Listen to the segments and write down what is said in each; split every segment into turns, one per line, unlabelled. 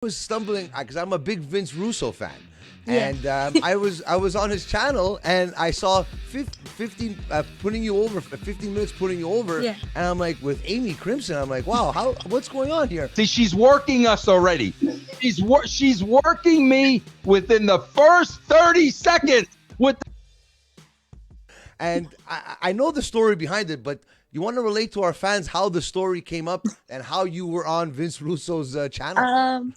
was stumbling because I'm a big Vince Russo fan.
Yeah.
And I was on his channel and I saw 15 putting you over, 15 minutes putting you over.
Yeah.
And I'm like, with Amy Crimson, I'm like, wow, what's going on here?
See, she's working us already. She's working me within the first 30 seconds with.
And I know the story behind it, but you want to relate to our fans how the story came up and how you were on Vince Russo's channel?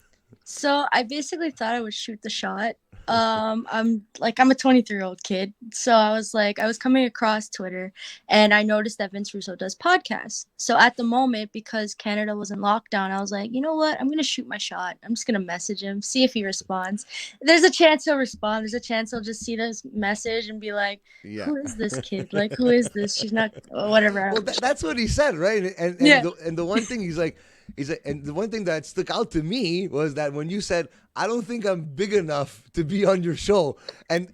So I basically thought I would shoot the shot. I'm a 23-year-old kid. So I was coming across Twitter and I noticed that Vince Russo does podcasts. So at the moment, because Canada was in lockdown, I was like, you know what? I'm going to shoot my shot. I'm just going to message him, see if he responds. There's a chance he'll respond. There's a chance he'll just see this message and be like, who is this kid? Like, who is this? She's not, whatever.
Well, that's what he said, right? And the one thing and the one thing that stuck out to me was that when you said, I don't think I'm big enough to be on your show. And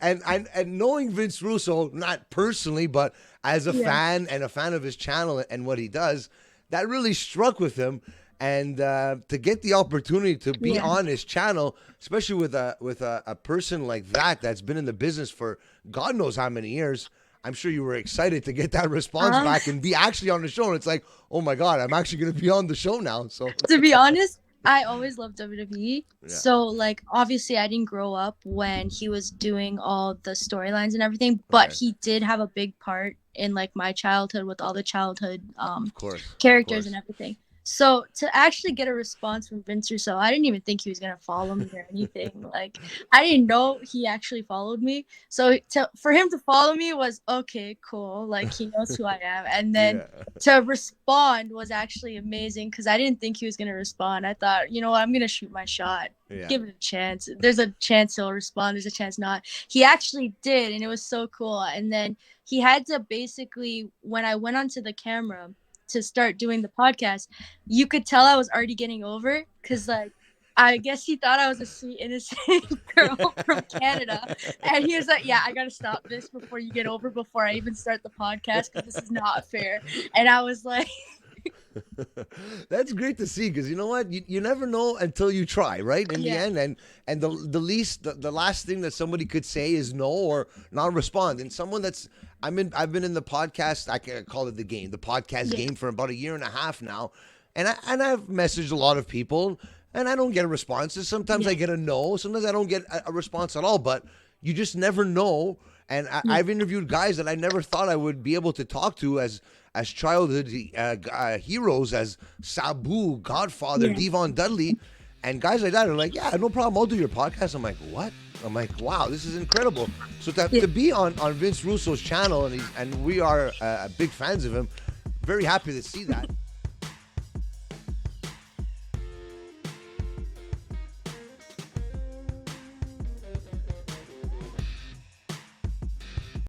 knowing Vince Russo, not personally, but as a fan and a fan of his channel and what he does, that really struck with him. And to get the opportunity to be on his channel, especially with a person like that's been in the business for God knows how many years, I'm sure you were excited to get that response back and be actually on the show. And it's like, oh my God, I'm actually going to be on the show now. So
to be honest, I always loved WWE. Yeah. So obviously I didn't grow up when he was doing all the storylines and everything, but he did have a big part in my childhood with all the childhood characters and everything. So to actually get a response from Vince Russo, I didn't even think he was going to follow me or anything. I didn't know he actually followed me. So for him to follow me was, okay, cool. He knows who I am. And then to respond was actually amazing because I didn't think he was going to respond. I thought, you know what, I'm going to shoot my shot. Yeah. Give it a chance. There's a chance he'll respond. There's a chance not. He actually did, and it was so cool. And then he had to basically, when I went onto the camera to start doing the podcast, you could tell I was already getting over because I guess he thought I was a sweet innocent girl from Canada, and he was like, yeah, I gotta stop this before you get over, before I even start the podcast, because this is not fair. And I was like
that's great to see, because you know what, you never know until you try, right? In the end, and the last thing that somebody could say is no or not respond. And someone that's I've been in the podcast, I can call it the podcast game for about 1.5 years now, and I've messaged a lot of people and I don't get a response. Sometimes I get a no, sometimes I don't get a response at all, but you just never know. And I've interviewed guys that I never thought I would be able to talk to as childhood heroes, as Sabu, Godfather, Devon Dudley, and guys like that are like, yeah, no problem, I'll do your podcast. I'm like, what? I'm like, wow, this is incredible. So to be on Vince Russo's channel, and we are big fans of him, very happy to see that.